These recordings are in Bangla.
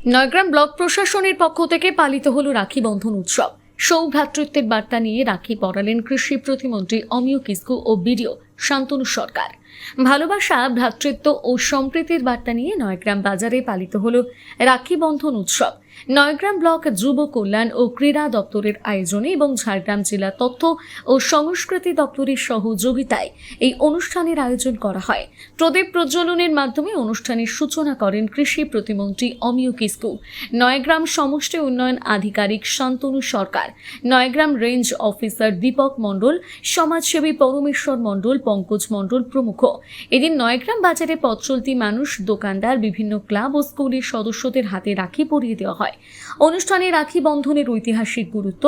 নয়গ্রাম ব্লক প্রশাসনের পক্ষ থেকে পালিত হল রাখি বন্ধন উৎসব। সৌভ্রাতৃত্বের বার্তা নিয়ে রাখি পরালেন কৃষি প্রতিমন্ত্রী অমিয় কিসকু ও বিডিও শান্তনু সরকার। ভালোবাসা, ভ্রাতৃত্ব ও সম্প্রীতির বার্তা নিয়ে নয়গ্রাম বাজারে পালিত হল রাখি বন্ধন উৎসব। নয়গ্রাম ব্লক যুব কল্যাণ ও ক্রীড়া দপ্তরের আয়োজনে এবং ঝাড়গ্রাম জেলা তথ্য ও সংস্কৃতি দপ্তরের সহযোগিতায় এই অনুষ্ঠানের আয়োজন করা হয়। প্রদীপ প্রজ্বলনের মাধ্যমে অনুষ্ঠানের সূচনা করেন কৃষি প্রতিমন্ত্রী অমিয় কিসকু, নয়গ্রাম সমষ্টি উন্নয়ন আধিকারিক শান্তনু সরকার, নয়গ্রাম রেঞ্জ অফিসার দীপক মণ্ডল, সমাজসেবী পরমেশ্বর মণ্ডল, পঙ্কজ মণ্ডল প্রমুখ। এদিন নয়গ্রাম বাজারে পথ চলতি মানুষ, দোকানদার, বিভিন্ন ক্লাব ও স্কুলের সদস্যদের হাতে রাখি পরিয়ে দেওয়া হয়। অনুষ্ঠানে রাখি বন্ধনের ঐতিহাসিক গুরুত্ব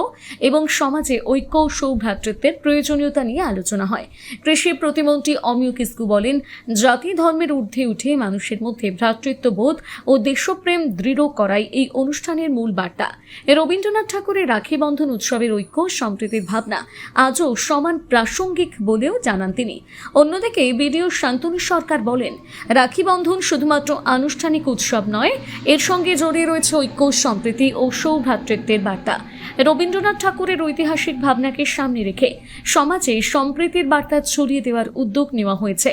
এবং সমাজে ঐক্য ও সৌভ্রাতৃত্বের প্রয়োজনীয়তা নিয়ে আলোচনা হয়। কৃষি প্রতিমন্ত্রী অমিয় কিসকু বলেন, জাতি ধর্মের ঊর্ধ্বে উঠে মানুষের মধ্যে ভ্রাতৃত্ববোধ ও দেশপ্রেম দৃঢ় করাই এই অনুষ্ঠানের মূল বার্তা। রবীন্দ্রনাথ ঠাকুরের রাখি বন্ধন উৎসবের ঐক্য সম্প্রীতির ভাবনা আজও সমান প্রাসঙ্গিক বলেও জানান তিনি। অন্যদিকে বিডিও শান্তনু সরকার বলেন, রাখি বন্ধন শুধুমাত্র আনুষ্ঠানিক উৎসব নয়, এর সঙ্গে জড়িয়ে রয়েছে ঐক্য, সম্প্রীতি ও সৌভ্রাতৃত্বের বার্তা। রবীন্দ্রনাথ ঠাকুরের ঐতিহাসিক ভাবনাকে সামনে রেখে সমাজে সম্প্রীতির বার্তা ছড়িয়ে দেওয়ার উদ্যোগ নেওয়া হয়েছে।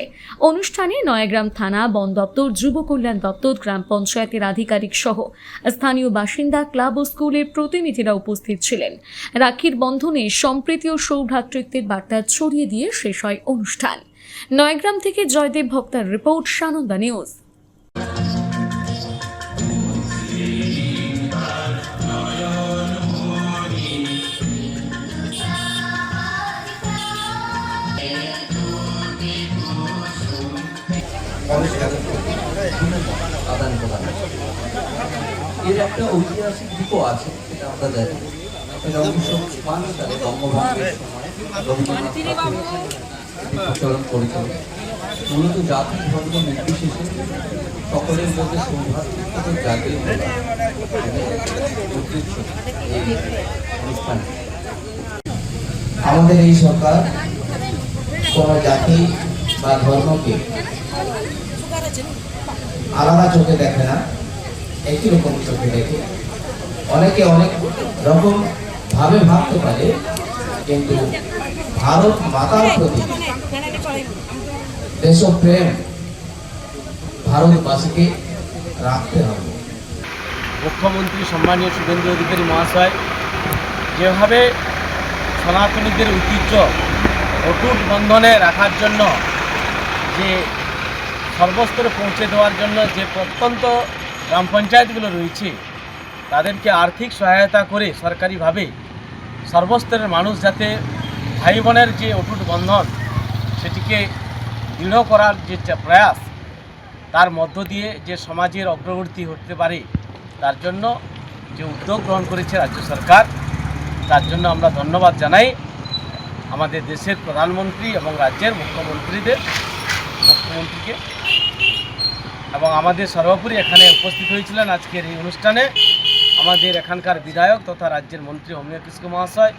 অনুষ্ঠানে নয়াগ্রাম থানা, বন দপ্তর, যুব কল্যাণ দপ্তর, গ্রাম পঞ্চায়েতের আধিকারিক সহ স্থানীয় বাসিন্দা, ক্লাব ও স্কুলের প্রতিনিধিরা উপস্থিত ছিলেন। রাখির বন্ধনে সম্প্রীতি ও সৌভ্রাতৃত্বের বার্তা ছড়িয়ে দিয়ে শেষ হয় অনুষ্ঠান। নয়গ্রাম থেকে জয়দেব ভক্তার রিপোর্ট, সানন্দা নিউজ। এর একটা ঐতিহাসিক দিকও আছে, সেটা আমরা জানি। এটা 1952 সালে বঙ্গভঙ্গের সময় রবীন্দ্রনাথ ঠাকুর প্রচলন করেছিলেন। মূলত জাতি ধর্ম নির্বিশেষে সকলের মধ্যে সৌভ্রাতৃত্ব জাগিয়ে তোলা উদ্দেশ্য এই অনুষ্ঠান। আমাদের এই সরকার কোনো জাতি বা ধর্মকে আলাদা চোখে দেখে না, একই রকম চোখে দেখে। অনেকে অনেক রকম ভাবে ভাবতে পারে, কিন্তু ভারত মাতার প্রতি দেশপ্রেম ভারতবাসীকে রাখতে হবে। মুখ্যমন্ত্রী সম্মানীয় শুভেন্দু অধিকারী মহাশয় যেভাবে সনাতনীদের ঐতিহ্য অটুট বন্ধনে রাখার জন্য, যে সর্বস্তরে পৌঁছে দেওয়ার জন্য যে প্রত্যন্ত গ্রাম পঞ্চায়েতগুলো রয়েছে তাদেরকে আর্থিক সহায়তা করে সরকারিভাবে সর্বস্তরের মানুষ যাতে ভাই বোনের যে অটুট বন্ধন সেটিকে দৃঢ় করার যে প্রয়াস, তার মধ্য দিয়ে যে সমাজের অগ্রগতি হতে পারে তার জন্য যে উদ্যোগ গ্রহণ করেছে রাজ্য সরকার, তার জন্য আমরা ধন্যবাদ জানাই আমাদের দেশের প্রধানমন্ত্রী এবং রাজ্যের মুখ্যমন্ত্রীকে এবং আমাদের সর্বোপরি এখানে উপস্থিত হয়েছিলেন আজকের এই অনুষ্ঠানে আমাদের এখানকার বিধায়ক তথা রাজ্যের মন্ত্রী অমিয় কিসকু মহাশয়।